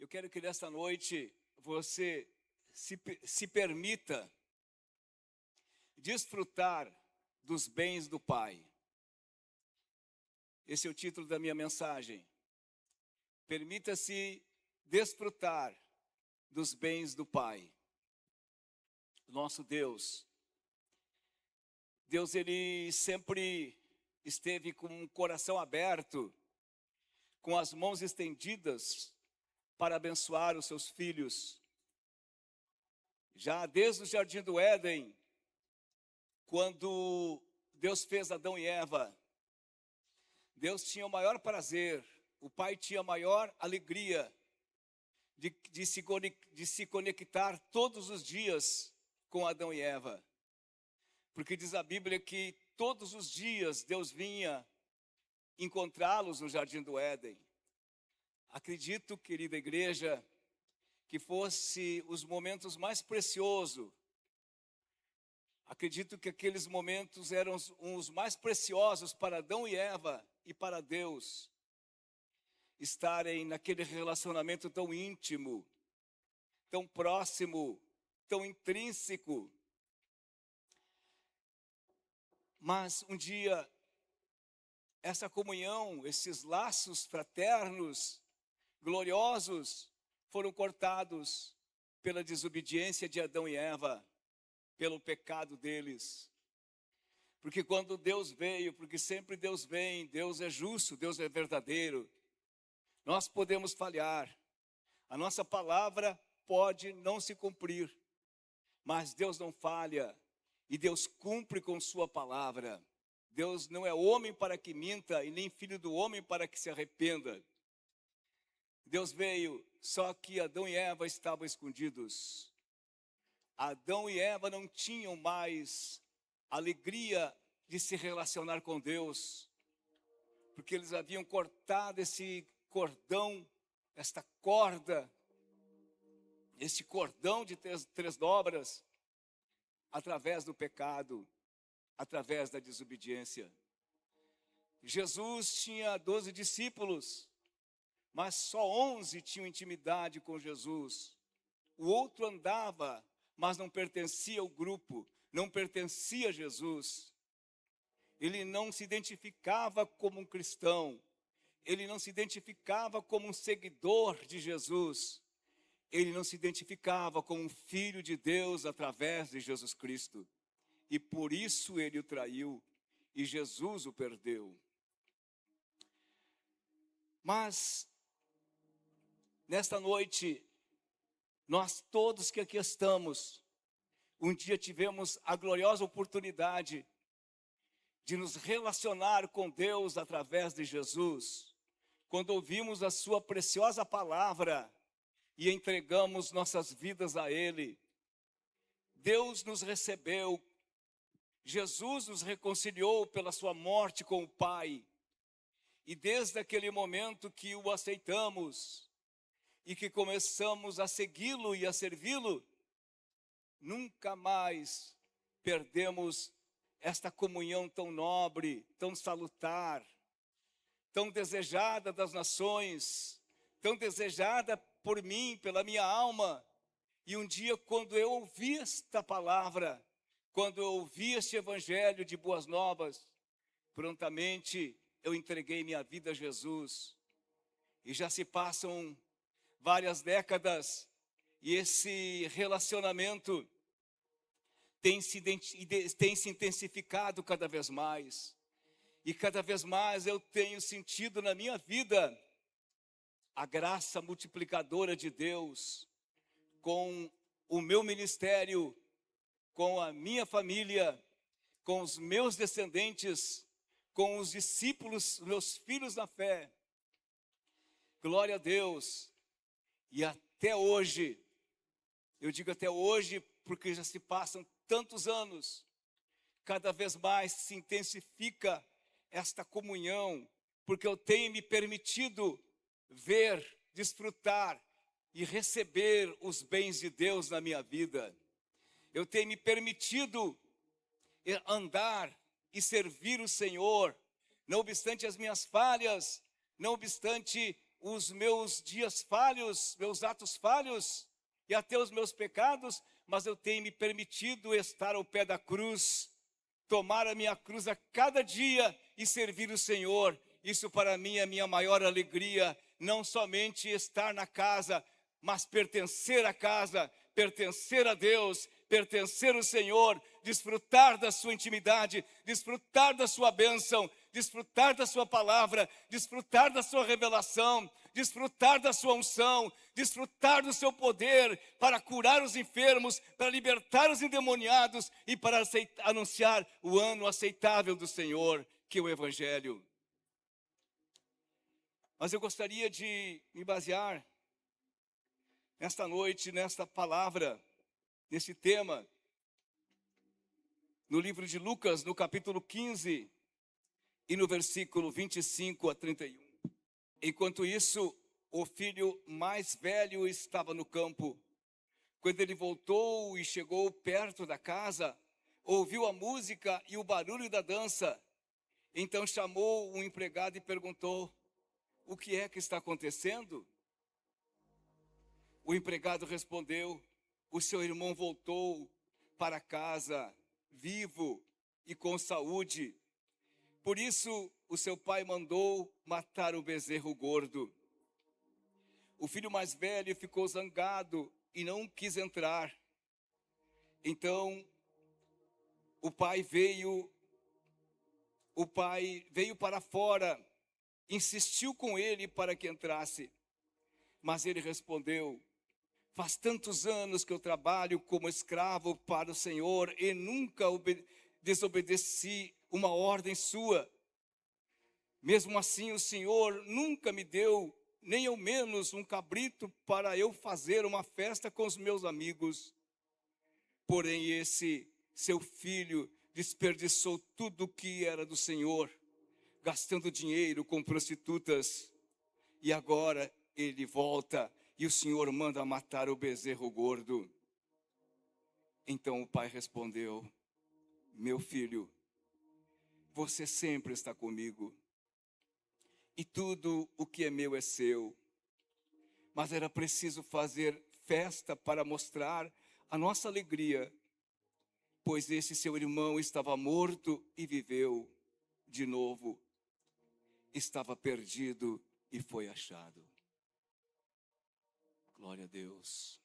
Eu quero que nesta noite você se permita desfrutar dos bens do Pai. Esse é o título da minha mensagem. Permita-se desfrutar dos bens do Pai. Nosso Deus, ele sempre esteve com o coração aberto, com as mãos estendidas para abençoar os seus filhos. Já desde o Jardim do Éden, quando Deus fez Adão e Eva, Deus tinha o maior prazer, o Pai tinha a maior alegria de se conectar todos os dias com Adão e Eva. Porque diz a Bíblia que todos os dias Deus vinha encontrá-los no Jardim do Éden. Acredito, querida igreja, que fosse os momentos mais preciosos. Acredito que aqueles momentos eram os mais preciosos para Adão e Eva e para Deus. Estarem naquele relacionamento tão íntimo, tão próximo, tão intrínseco. Mas um dia, essa comunhão, esses laços fraternos, gloriosos, foram cortados pela desobediência de Adão e Eva, pelo pecado deles. Porque quando Deus veio, porque sempre Deus vem, Deus é justo, Deus é verdadeiro, nós podemos falhar, a nossa palavra pode não se cumprir, mas Deus não falha, e Deus cumpre com sua palavra. Deus não é homem para que minta, e nem filho do homem para que se arrependa. Deus veio, só que Adão e Eva estavam escondidos. Adão e Eva não tinham mais alegria de se relacionar com Deus, porque eles haviam cortado esse cordão, esta corda, este cordão de três dobras, através do pecado, através da desobediência. Jesus tinha 12 discípulos, mas só 11 tinham intimidade com Jesus. O outro andava, mas não pertencia ao grupo, não pertencia a Jesus. Ele não se identificava como um cristão, ele não se identificava como um seguidor de Jesus, ele não se identificava como um filho de Deus através de Jesus Cristo. E por isso ele o traiu e Jesus o perdeu. Mas, nesta noite, nós todos que aqui estamos, um dia tivemos a gloriosa oportunidade de nos relacionar com Deus através de Jesus, quando ouvimos a sua preciosa palavra e entregamos nossas vidas a Ele. Deus nos recebeu, Jesus nos reconciliou pela sua morte com o Pai, e desde aquele momento que o aceitamos e que começamos a segui-lo e a servi-lo, nunca mais perdemos esta comunhão tão nobre, tão salutar, tão desejada das nações, tão desejada por mim, pela minha alma. E um dia, quando eu ouvi esta palavra, quando eu ouvi este evangelho de boas novas, prontamente eu entreguei minha vida a Jesus. E já se passam várias décadas, e esse relacionamento tem se intensificado cada vez mais. E cada vez mais eu tenho sentido na minha vida a graça multiplicadora de Deus, com o meu ministério, com a minha família, com os meus descendentes, com os discípulos, meus filhos na fé. Glória a Deus. E até hoje, eu digo até hoje, porque já se passam tantos anos, cada vez mais se intensifica esta comunhão, porque eu tenho me permitido ver, desfrutar e receber os bens de Deus na minha vida. Eu tenho me permitido andar e servir o Senhor, não obstante as minhas falhas, não obstante os meus dias falhos, meus atos falhos e até os meus pecados, mas eu tenho me permitido estar ao pé da cruz, tomar a minha cruz a cada dia e servir o Senhor. Isso para mim é a minha maior alegria, não somente estar na casa, mas pertencer à casa, pertencer a Deus, pertencer ao Senhor, desfrutar da sua intimidade, desfrutar da sua bênção, desfrutar da sua palavra, desfrutar da sua revelação, desfrutar da sua unção, desfrutar do seu poder para curar os enfermos, para libertar os endemoniados e para anunciar o ano aceitável do Senhor, que é o Evangelho. Mas eu gostaria de me basear nesta noite, nesta palavra, nesse tema, no livro de Lucas, no capítulo 15 e no versículo 25 a 31. Enquanto isso, o filho mais velho estava no campo. Quando ele voltou e chegou perto da casa, ouviu a música e o barulho da dança. Então chamou um empregado e perguntou: o que é que está acontecendo? O empregado respondeu: o seu irmão voltou para casa vivo e com saúde. Por isso o seu pai mandou matar o bezerro gordo. O filho mais velho ficou zangado e não quis entrar. Então o pai veio para fora, insistiu com ele para que entrasse. Mas ele respondeu: faz tantos anos que eu trabalho como escravo para o Senhor e nunca desobedeci uma ordem sua. Mesmo assim, o Senhor nunca me deu nem ao menos um cabrito para eu fazer uma festa com os meus amigos. Porém, esse seu filho desperdiçou tudo o que era do Senhor, gastando dinheiro com prostitutas. E agora ele volta e o Senhor manda matar o bezerro gordo. Então o pai respondeu: meu filho, você sempre está comigo, e tudo o que é meu é seu. Mas era preciso fazer festa para mostrar a nossa alegria, pois esse seu irmão estava morto e viveu de novo, estava perdido e foi achado. Glória a Deus.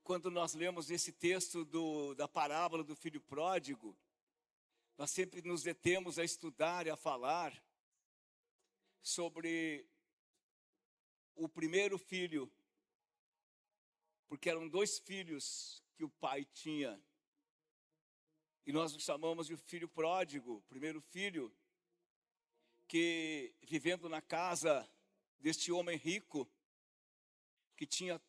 Quando nós lemos esse texto da parábola do filho pródigo, nós sempre nos detemos a estudar e a falar sobre o primeiro filho, porque eram 2 filhos que o pai tinha, e nós o chamamos de filho pródigo, o primeiro filho, que vivendo na casa deste homem rico, que tinha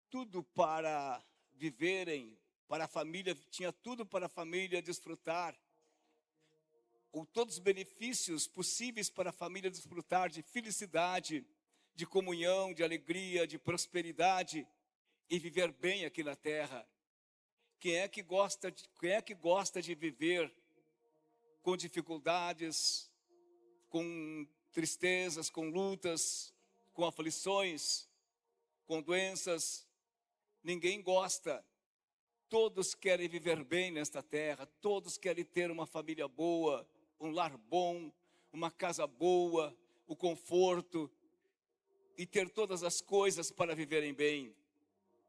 tudo para viverem, para a família, tinha tudo para a família desfrutar, ou todos os benefícios possíveis para a família desfrutar de felicidade, de comunhão, de alegria, de prosperidade e viver bem aqui na terra. Quem é que gosta de viver com dificuldades, com tristezas, com lutas, com aflições, com doenças? Ninguém gosta. Todos querem viver bem nesta terra, todos querem ter uma família boa, um lar bom, uma casa boa, o conforto e ter todas as coisas para viverem bem.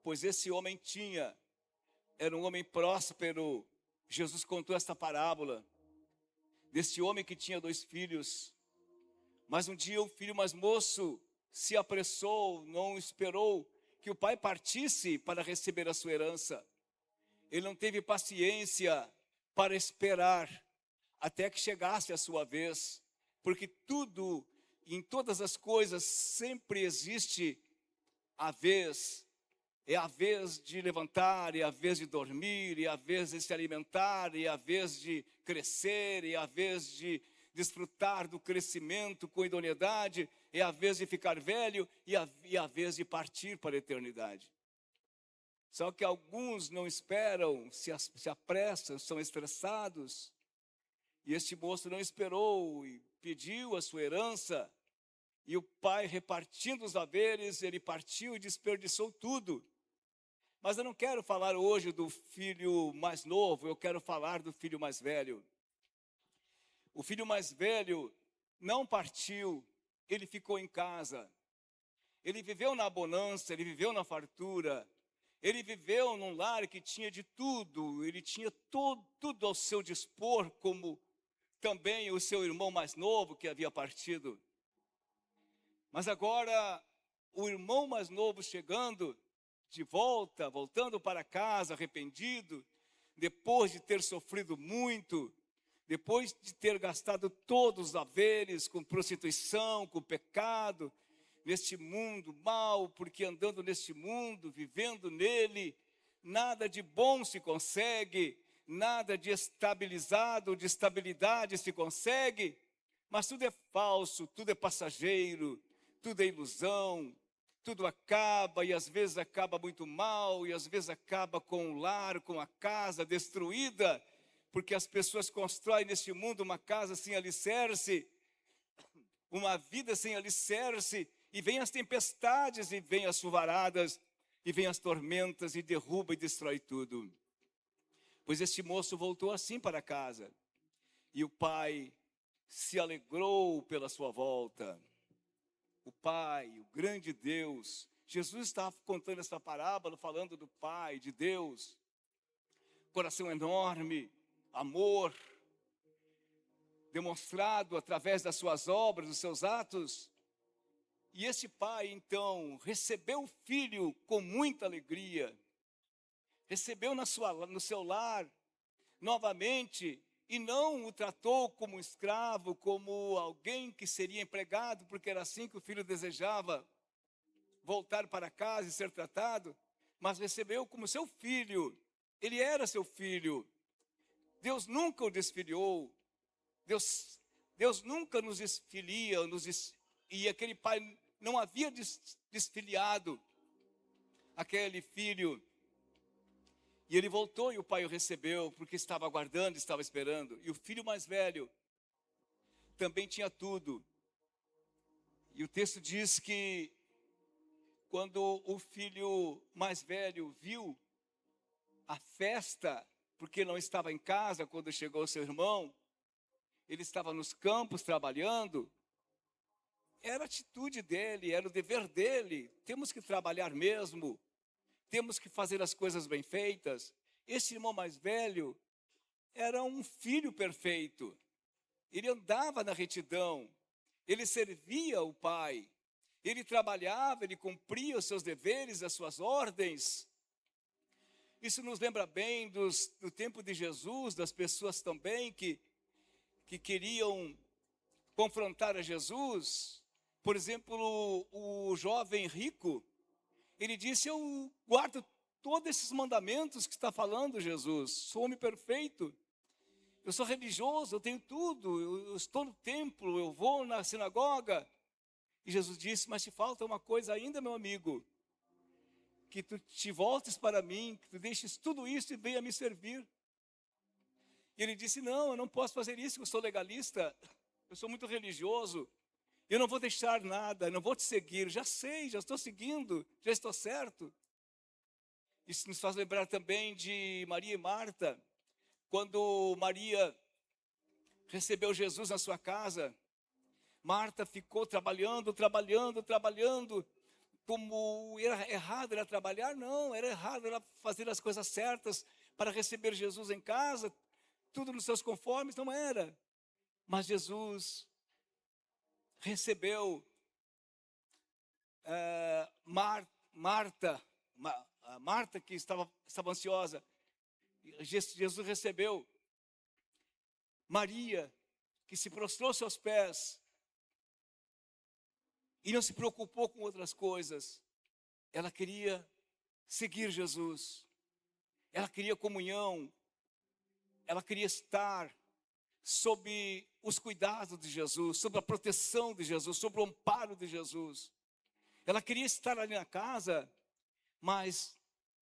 Pois esse homem era um homem próspero. Jesus contou esta parábola desse homem que tinha 2 filhos. Mas um dia o filho mais moço se apressou, não esperou que o pai partisse para receber a sua herança. Ele não teve paciência para esperar até que chegasse a sua vez, porque tudo, em todas as coisas, sempre existe a vez. É a vez de levantar, é a vez de dormir, é a vez de se alimentar, é a vez de crescer, é a vez de desfrutar do crescimento com idoneidade, é a vez de ficar velho e a vez de partir para a eternidade. Só que alguns não esperam, se apressam, são estressados E este moço não esperou e pediu a sua herança. E o pai, repartindo os haveres, ele partiu e desperdiçou tudo. Mas eu não quero falar hoje do filho mais novo, eu quero falar do filho mais velho. O filho mais velho não partiu, ele ficou em casa. Ele viveu na bonança, ele viveu na fartura. Ele viveu num lar que tinha de tudo, ele tinha tudo ao seu dispor, como também o seu irmão mais novo que havia partido. Mas agora, o irmão mais novo chegando de volta, voltando para casa arrependido, depois de ter sofrido muito, depois de ter gastado todos os haveres com prostituição, com pecado, neste mundo mal, porque andando neste mundo, vivendo nele, nada de bom se consegue, nada de estabilizado, de estabilidade se consegue, mas tudo é falso, tudo é passageiro, tudo é ilusão, tudo acaba e às vezes acaba muito mal e às vezes acaba com o lar, com a casa destruída, porque as pessoas constroem neste mundo uma casa sem alicerce, uma vida sem alicerce, e vem as tempestades, e vem as chuvaradas, e vem as tormentas, e derruba e destrói tudo. Pois este moço voltou assim para casa, e o pai se alegrou pela sua volta. O Pai, o grande Deus, Jesus estava contando essa parábola, falando do Pai, de Deus, coração enorme, amor, demonstrado através das suas obras, dos seus atos. E esse pai, então, recebeu o filho com muita alegria, recebeu no seu lar, novamente, e não o tratou como escravo, como alguém que seria empregado, porque era assim que o filho desejava voltar para casa e ser tratado, mas recebeu como seu filho. Ele era seu filho. Deus nunca o desfiliou. Deus nunca nos desfilia, e aquele pai não havia desfiliado aquele filho. E ele voltou e o pai o recebeu, porque estava aguardando, estava esperando. E o filho mais velho também tinha tudo. E o texto diz que quando o filho mais velho viu a festa, porque não estava em casa quando chegou seu irmão, ele estava nos campos trabalhando, era a atitude dele, era o dever dele. Temos que trabalhar mesmo, temos que fazer as coisas bem feitas. Esse irmão mais velho era um filho perfeito. Ele andava na retidão, ele servia o pai, ele trabalhava, ele cumpria os seus deveres, as suas ordens. Isso nos lembra bem do tempo de Jesus, das pessoas também que queriam confrontar a Jesus. Por exemplo, o jovem rico, ele disse: eu guardo todos esses mandamentos que está falando Jesus, sou homem perfeito, eu sou religioso, eu tenho tudo, eu estou no templo, eu vou na sinagoga. E Jesus disse: mas te falta uma coisa ainda, meu amigo, que tu te voltes para mim, que tu deixes tudo isso e venha me servir. E ele disse: não, eu não posso fazer isso, eu sou legalista, eu sou muito religioso, eu não vou deixar nada, não vou te seguir, já sei, já estou seguindo, já estou certo. Isso nos faz lembrar também de Maria e Marta, quando Maria recebeu Jesus na sua casa. Marta ficou trabalhando, como era errado ela trabalhar? Não, era errado ela fazer as coisas certas para receber Jesus em casa, tudo nos seus conformes, não era. Mas Jesus recebeu Marta que estava ansiosa. Jesus recebeu Maria, que se prostrou aos seus pés e não se preocupou com outras coisas. Ela queria seguir Jesus, ela queria comunhão, ela queria estar sob os cuidados de Jesus, sob a proteção de Jesus, sob o amparo de Jesus. Ela queria estar ali na casa, mas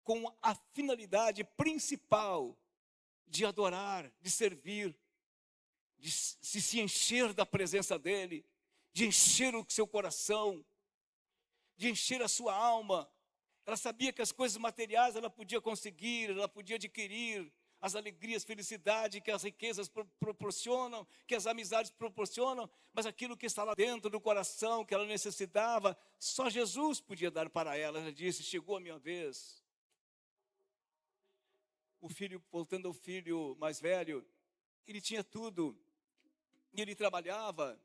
com a finalidade principal de adorar, de servir. de se encher da presença dEle, de encher o seu coração, de encher a sua alma. Ela sabia que as coisas materiais ela podia conseguir, ela podia adquirir, as alegrias, felicidade que as riquezas proporcionam, que as amizades proporcionam, mas aquilo que está lá dentro do coração, que ela necessitava, só Jesus podia dar para ela. Ela disse: chegou a minha vez. O filho, voltando ao filho mais velho, ele tinha tudo, e ele trabalhava,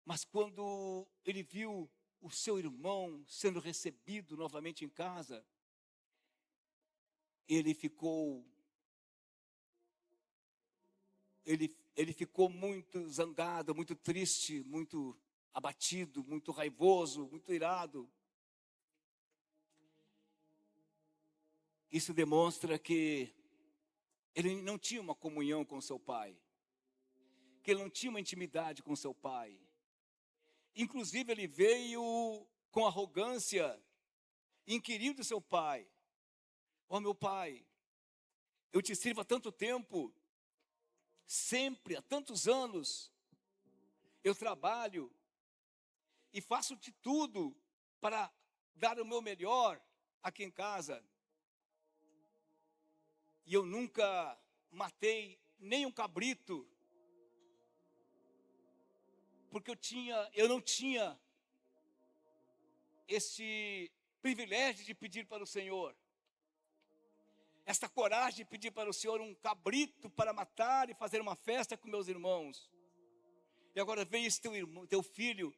mas quando ele viu o seu irmão sendo recebido novamente em casa, ele ficou muito zangado, muito triste, muito abatido, muito raivoso, muito irado. Isso demonstra que ele não tinha uma comunhão com seu pai, que ele não tinha uma intimidade com seu pai. Inclusive ele veio com arrogância, inquirindo do seu pai: ó meu pai, eu te sirvo há tanto tempo, sempre, há tantos anos, eu trabalho e faço de tudo para dar o meu melhor aqui em casa. E eu nunca matei nem um cabrito, porque eu não tinha esse privilégio de pedir para o Senhor, esta coragem de pedir para o Senhor um cabrito para matar e fazer uma festa com meus irmãos. E agora veio esse teu filho,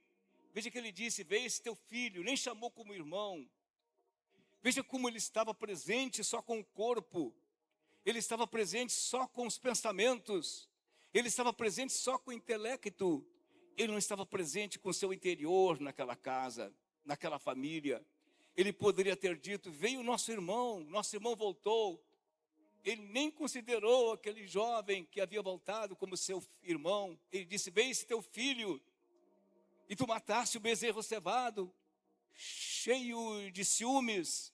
veja que ele disse: veio esse teu filho, nem chamou como irmão. Veja como ele estava presente só com o corpo, ele estava presente só com os pensamentos, ele estava presente só com o intelecto, ele não estava presente com o seu interior naquela casa, naquela família. Ele poderia ter dito: veio o nosso irmão voltou. Ele nem considerou aquele jovem que havia voltado como seu irmão. Ele disse: veio esse teu filho, e tu mataste o bezerro cevado, cheio de ciúmes.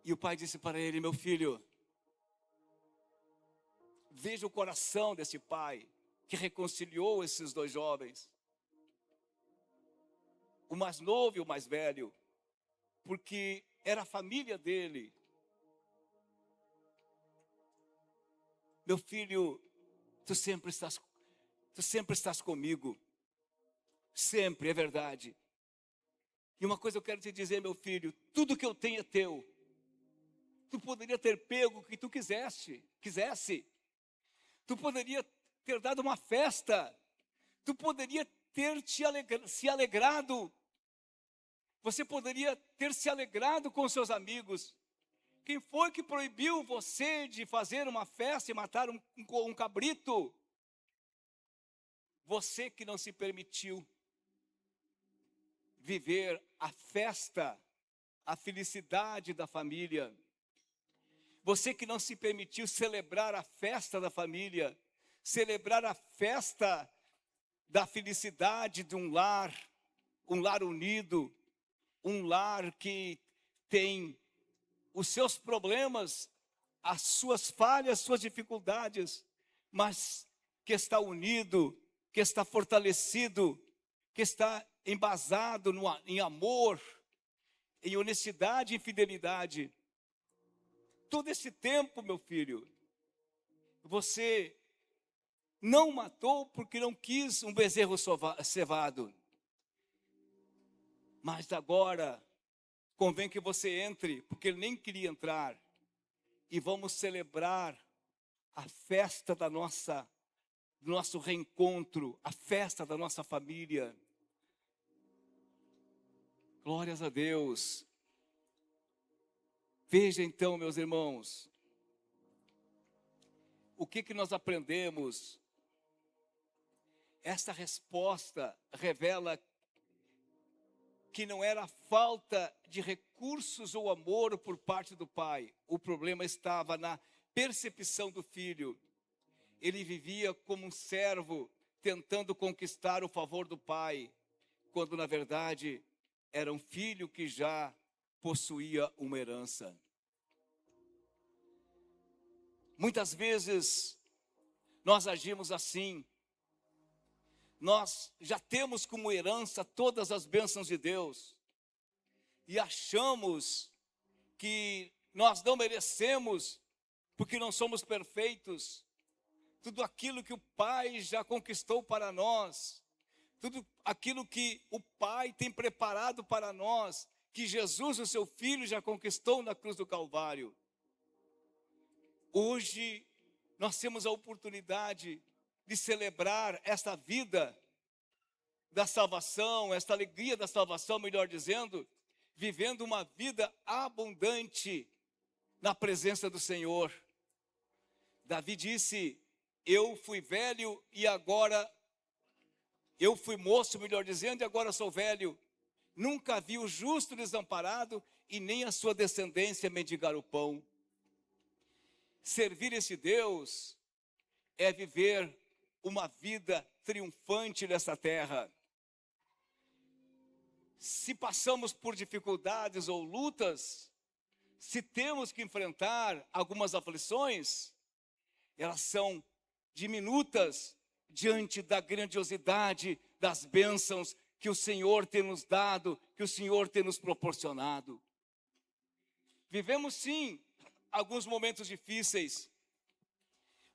E o pai disse para ele: meu filho, veja o coração desse pai que reconciliou esses dois jovens, o mais novo e o mais velho, porque era a família dele. Meu filho, tu sempre estás comigo, sempre, é verdade. E uma coisa eu quero te dizer, meu filho: tudo que eu tenho é teu. Tu poderia ter pego o que tu quisesse. Tu poderia ter dado uma festa. Tu poderia ter se alegrado. Você poderia ter se alegrado com seus amigos. Quem foi que proibiu você de fazer uma festa e matar um cabrito? Você que não se permitiu viver a festa, a felicidade da família. Você que não se permitiu celebrar a festa da família, celebrar a festa da felicidade de um lar unido, um lar que tem os seus problemas, as suas falhas, suas dificuldades, mas que está unido, que está fortalecido, que está embasado em amor, em honestidade e fidelidade. Todo esse tempo, meu filho, você não matou porque não quis um bezerro cevado. Mas agora, convém que você entre, porque ele nem queria entrar. E vamos celebrar a festa do nosso reencontro, a festa da nossa família. Glórias a Deus. Veja então, meus irmãos, o que nós aprendemos? Esta resposta revela que não era falta de recursos ou amor por parte do pai. O problema estava na percepção do filho. Ele vivia como um servo, tentando conquistar o favor do pai, quando na verdade era um filho que já possuía uma herança. Muitas vezes nós agimos assim. Nós já temos como herança todas as bênçãos de Deus e achamos que nós não merecemos porque não somos perfeitos. Tudo aquilo que o Pai já conquistou para nós, tudo aquilo que o Pai tem preparado para nós, que Jesus, o seu Filho, já conquistou na cruz do Calvário. Hoje nós temos a oportunidade de celebrar esta vida da salvação, esta alegria da salvação, melhor dizendo, vivendo uma vida abundante na presença do Senhor. Davi disse: eu fui velho e agora, eu fui moço, melhor dizendo, e agora sou velho. Nunca vi o justo desamparado e nem a sua descendência mendigar o pão. Servir esse Deus é viver uma vida triunfante nessa terra. Se passamos por dificuldades ou lutas, se temos que enfrentar algumas aflições, elas são diminutas diante da grandiosidade das bênçãos que o Senhor tem nos dado, que o Senhor tem nos proporcionado. Vivemos sim alguns momentos difíceis,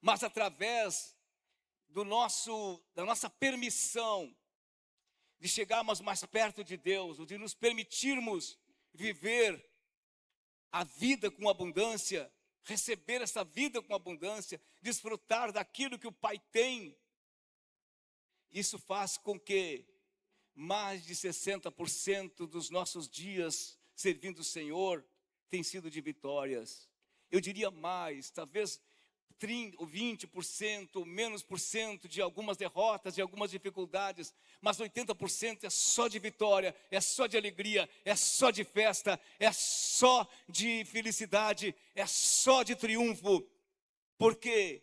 mas através da nossa permissão de chegarmos mais perto de Deus, de nos permitirmos viver a vida com abundância, receber essa vida com abundância, desfrutar daquilo que o Pai tem, isso faz com que mais de 60% dos nossos dias servindo o Senhor tem sido de vitórias. Eu diria mais, talvez 30% ou 20%, ou menos por cento de algumas derrotas, de algumas dificuldades, mas 80% é só de vitória, é só de alegria, é só de festa, é só de felicidade, é só de triunfo. Por quê?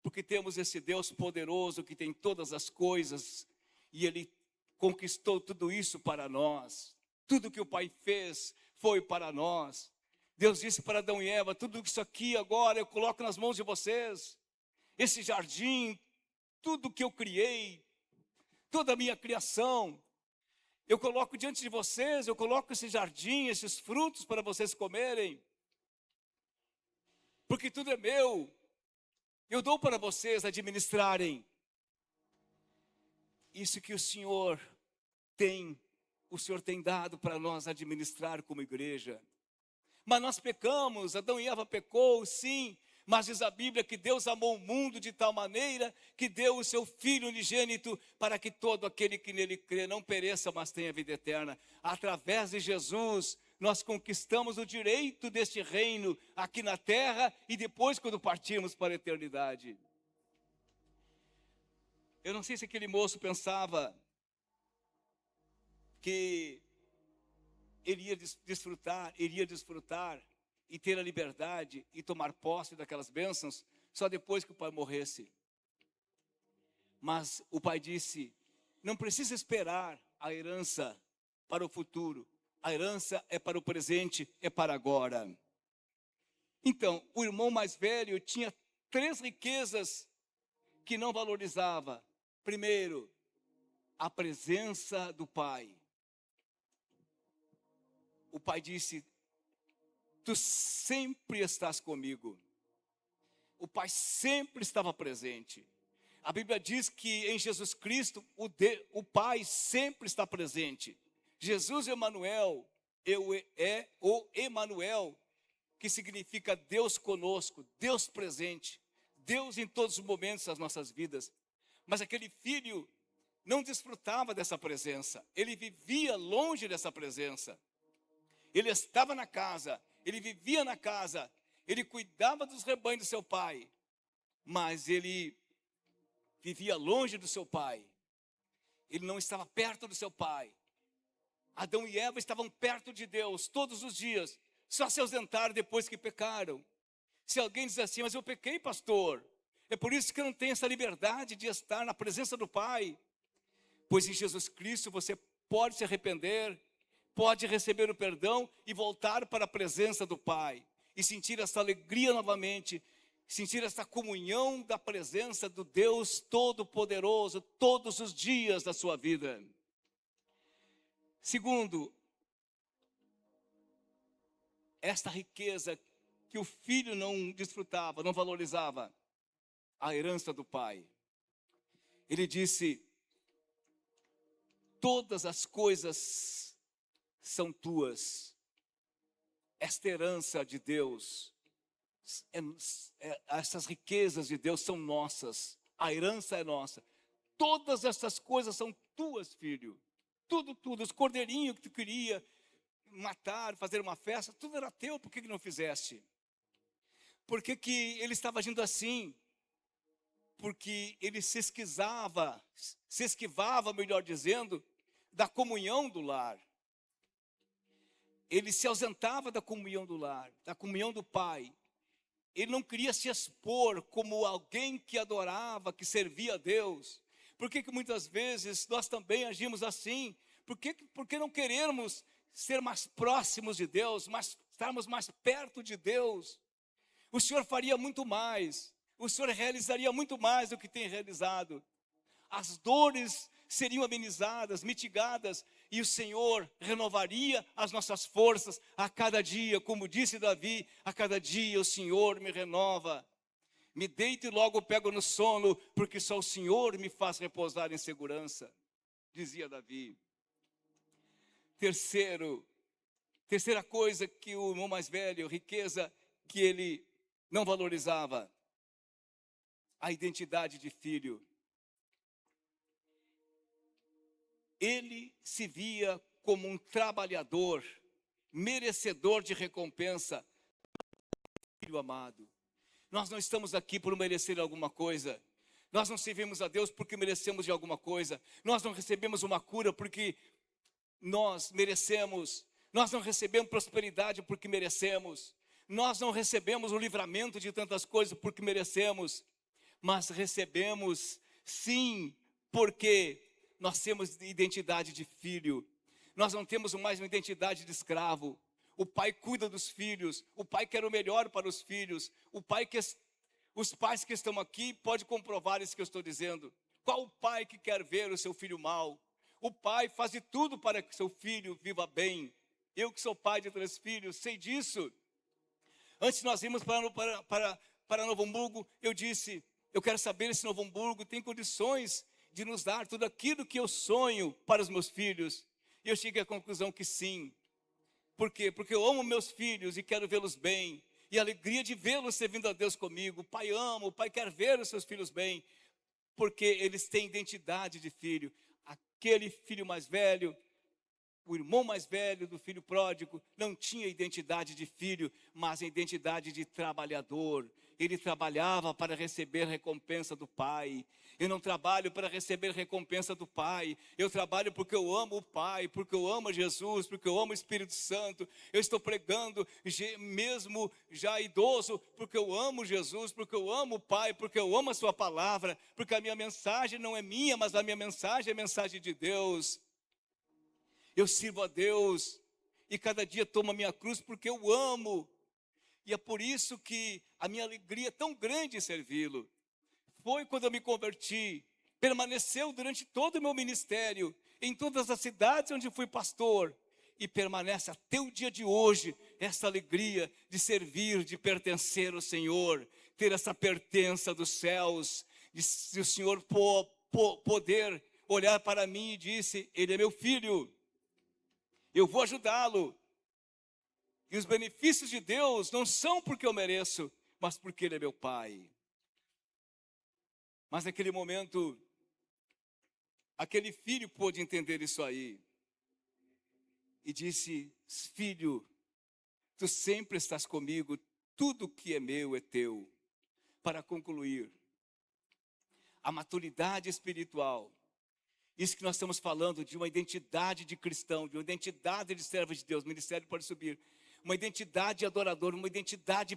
Porque temos esse Deus poderoso que tem todas as coisas e Ele conquistou tudo isso para nós. Tudo que o Pai fez foi para nós. Deus disse para Adão e Eva: tudo isso aqui agora eu coloco nas mãos de vocês. Esse jardim, tudo que eu criei, toda a minha criação, eu coloco diante de vocês, eu coloco esse jardim, esses frutos para vocês comerem. Porque tudo é meu. Eu dou para vocês administrarem. Isso que o Senhor tem dado para nós administrar como igreja. Mas nós pecamos, Adão e Eva pecou, sim, mas diz a Bíblia que Deus amou o mundo de tal maneira que deu o seu Filho unigênito para que todo aquele que nele crê não pereça, mas tenha vida eterna. Através de Jesus, nós conquistamos o direito deste reino aqui na terra e depois quando partirmos para a eternidade. Eu não sei se aquele moço pensava que ele iria desfrutar e ter a liberdade e tomar posse daquelas bênçãos só depois que o pai morresse. Mas o pai disse: não precisa esperar a herança para o futuro. A herança é para o presente, é para agora. Então, o irmão mais velho tinha 3 riquezas que não valorizava. Primeiro, a presença do pai. O pai disse: tu sempre estás comigo. O pai sempre estava presente. A Bíblia diz que em Jesus Cristo o pai sempre está presente. Jesus Emanuel é o Emanuel, que significa Deus conosco, Deus presente, Deus em todos os momentos das nossas vidas. Mas aquele filho não desfrutava dessa presença, ele vivia longe dessa presença. Ele estava na casa, ele vivia na casa, ele cuidava dos rebanhos do seu pai, mas ele vivia longe do seu pai. Ele não estava perto do seu pai. Adão e Eva estavam perto de Deus todos os dias, só se ausentaram depois que pecaram. Se alguém diz assim: mas eu pequei, pastor, é por isso que eu não tenho essa liberdade de estar na presença do Pai. Pois em Jesus Cristo você pode se arrepender, pode receber o perdão e voltar para a presença do Pai, e sentir essa alegria novamente, sentir essa comunhão da presença do Deus Todo-Poderoso todos os dias da sua vida. Segundo, esta riqueza que o filho não desfrutava, não valorizava, a herança do pai. Ele disse: todas as coisas são tuas. Esta herança de Deus, essas riquezas de Deus são nossas. A herança é nossa. Todas essas coisas são tuas, filho. Tudo. Os cordeirinhos que tu queria matar, fazer uma festa, tudo era teu. Por que não fizeste? Por que ele estava agindo assim? Porque ele se esquivava, melhor dizendo, da comunhão do lar. Ele se ausentava da comunhão do lar, da comunhão do pai. Ele não queria se expor como alguém que adorava, que servia a Deus. Por que muitas vezes nós também agimos assim? Porque não queremos ser mais próximos de Deus, estarmos mais perto de Deus? O Senhor faria muito mais. O Senhor realizaria muito mais do que tem realizado. As dores seriam amenizadas, mitigadas, e o Senhor renovaria as nossas forças a cada dia. Como disse Davi, a cada dia o Senhor me renova. Me deito e logo pego no sono, porque só o Senhor me faz repousar em segurança, dizia Davi. Terceira coisa que o irmão mais velho, riqueza que ele não valorizava, a identidade de filho. Ele se via como um trabalhador, merecedor de recompensa, filho amado. Nós não estamos aqui por merecer alguma coisa. Nós não servimos a Deus porque merecemos de alguma coisa. Nós não recebemos uma cura porque nós merecemos. Nós não recebemos prosperidade porque merecemos. Nós não recebemos o livramento de tantas coisas porque merecemos. Mas recebemos, sim, porque nós temos identidade de filho. Nós não temos mais uma identidade de escravo. O pai cuida dos filhos. O pai quer o melhor para os filhos. Os pais que estão aqui podem comprovar isso que eu estou dizendo. Qual o pai que quer ver o seu filho mal? O pai faz de tudo para que seu filho viva bem. Eu que sou pai de 3 filhos, sei disso. Antes nós íamos para Novo Hamburgo, eu disse: eu quero saber se Novo Hamburgo tem condições de nos dar tudo aquilo que eu sonho para os meus filhos. E eu cheguei à conclusão que sim. Por quê? Porque eu amo meus filhos e quero vê-los bem. E a alegria de vê-los servindo a Deus comigo. O pai ama, o pai quer ver os seus filhos bem. Porque eles têm identidade de filho. Aquele filho mais velho, o irmão mais velho do filho pródigo, não tinha identidade de filho, mas a identidade de trabalhador. Ele trabalhava para receber recompensa do pai. Eu não trabalho para receber recompensa do pai. Eu trabalho porque eu amo o pai, porque eu amo Jesus, porque eu amo o Espírito Santo. Eu estou pregando mesmo já idoso, porque eu amo Jesus, porque eu amo o pai, porque eu amo a sua palavra, porque a minha mensagem não é minha, mas a minha mensagem é a mensagem de Deus. Eu sirvo a Deus e cada dia tomo a minha cruz porque eu amo. E é por isso que a minha alegria é tão grande em servi-lo. Foi quando eu me converti, permaneceu durante todo o meu ministério, em todas as cidades onde fui pastor, e permanece até o dia de hoje, essa alegria de servir, de pertencer ao Senhor, ter essa pertença dos céus, de o Senhor poder olhar para mim e disse: ele é meu filho, eu vou ajudá-lo. E os benefícios de Deus não são porque eu mereço, mas porque ele é meu pai. Mas naquele momento, aquele filho pôde entender isso aí. E disse: filho, tu sempre estás comigo, tudo que é meu é teu. Para concluir, a maturidade espiritual, isso que nós estamos falando de uma identidade de cristão, de uma identidade de servo de Deus, o ministério pode subir. Uma identidade adoradora, uma identidade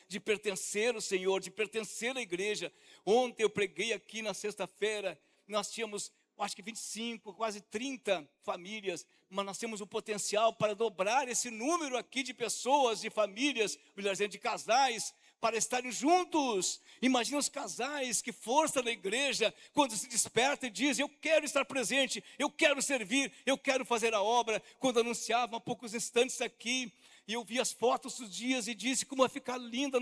de pertencer ao Senhor, de pertencer à igreja. Ontem eu preguei aqui na sexta-feira, nós tínhamos, acho que 25, quase 30 famílias, mas nós temos o potencial para dobrar esse número aqui de pessoas, de famílias, melhor dizendo, de casais, para estarem juntos. Imagina os casais, que força na igreja, quando se despertam e dizem: eu quero estar presente, eu quero servir, eu quero fazer a obra. Quando anunciavam há poucos instantes aqui, e eu vi as fotos dos dias e disse como vai ficar linda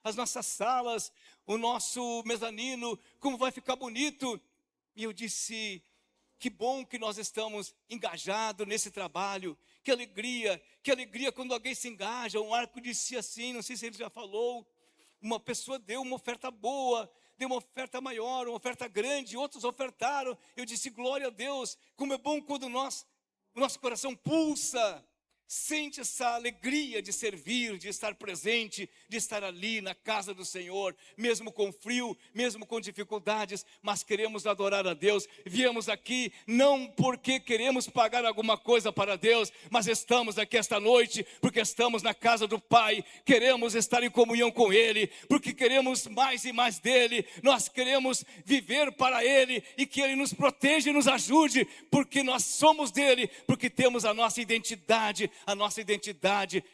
as nossas salas, o nosso mezanino, como vai ficar bonito. E eu disse: que bom que nós estamos engajados nesse trabalho. Que alegria quando alguém se engaja. O Marco disse assim, não sei se ele já falou, uma pessoa deu uma oferta boa, deu uma oferta maior, uma oferta grande, outros ofertaram. Eu disse: glória a Deus, como é bom quando o nosso coração pulsa, sente essa alegria de servir, de estar presente, de estar ali na casa do Senhor, mesmo com frio, mesmo com dificuldades, mas queremos adorar a Deus. Viemos aqui não porque queremos pagar alguma coisa para Deus, mas estamos aqui esta noite porque estamos na casa do Pai, queremos estar em comunhão com Ele, porque queremos mais e mais dEle, nós queremos viver para Ele, e que Ele nos proteja e nos ajude, porque nós somos dEle, porque temos a nossa identidade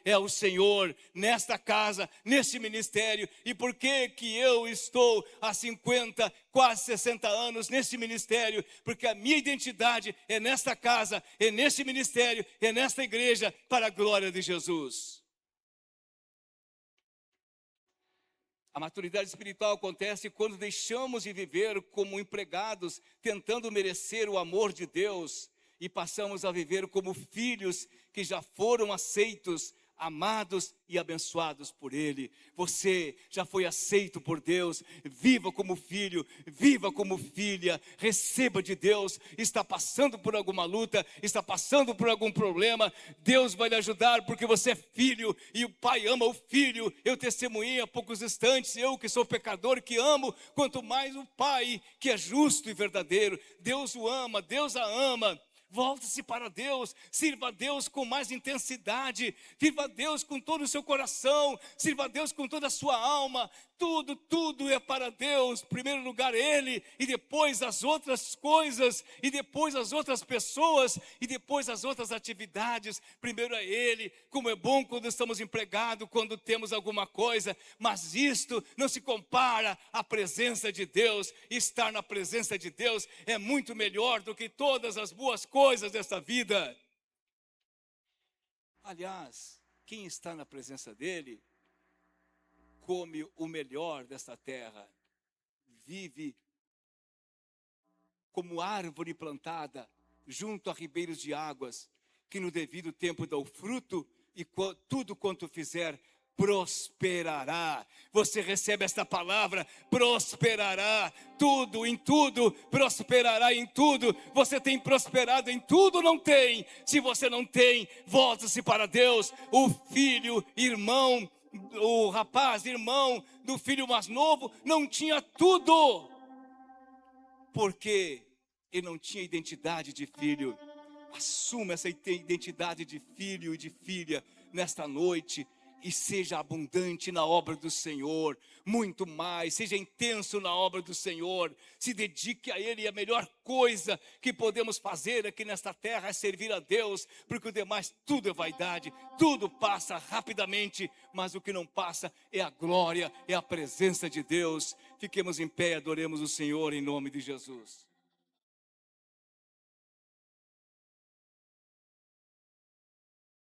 é o Senhor, nesta casa, neste ministério. E por que eu estou há 50, quase 60 anos nesse ministério? Porque a minha identidade é nesta casa, é neste ministério, é nesta igreja, para a glória de Jesus. A maturidade espiritual acontece quando deixamos de viver como empregados, tentando merecer o amor de Deus, e passamos a viver como filhos que já foram aceitos, amados e abençoados por Ele. Você já foi aceito por Deus. Viva como filho, viva como filha, receba de Deus. Está passando por alguma luta, está passando por algum problema, Deus vai lhe ajudar, porque você é filho e o Pai ama o filho. Eu testemunhei há poucos instantes, eu que sou pecador, que amo, quanto mais o Pai, que é justo e verdadeiro. Deus o ama, Deus a ama. Volte-se para Deus, sirva a Deus com mais intensidade, sirva a Deus com todo o seu coração, sirva a Deus com toda a sua alma. Tudo é para Deus. Em primeiro lugar Ele, e depois as outras coisas, e depois as outras pessoas, e depois as outras atividades. Primeiro é Ele. Como é bom quando estamos empregados, quando temos alguma coisa, mas isto não se compara à presença de Deus. Estar na presença de Deus é muito melhor do que todas as boas coisas desta vida. Aliás, quem está na presença dEle come o melhor desta terra, vive como árvore plantada junto a ribeiros de águas, que no devido tempo dá o fruto, e tudo quanto fizer prosperará. Você recebe esta palavra: prosperará. Tudo, em tudo, prosperará em tudo. Você tem prosperado em tudo ou não tem? Se você não tem, volte-se para Deus. O filho, irmão, o rapaz, irmão do filho mais novo, não tinha tudo, porque ele não tinha identidade de filho. Assuma essa identidade de filho e de filha nesta noite, e seja abundante na obra do Senhor, muito mais, seja intenso na obra do Senhor, se dedique a Ele. E a melhor coisa que podemos fazer aqui nesta terra é servir a Deus, porque o demais tudo é vaidade, tudo passa rapidamente, mas o que não passa é a glória, é a presença de Deus. Fiquemos em pé e adoremos o Senhor em nome de Jesus.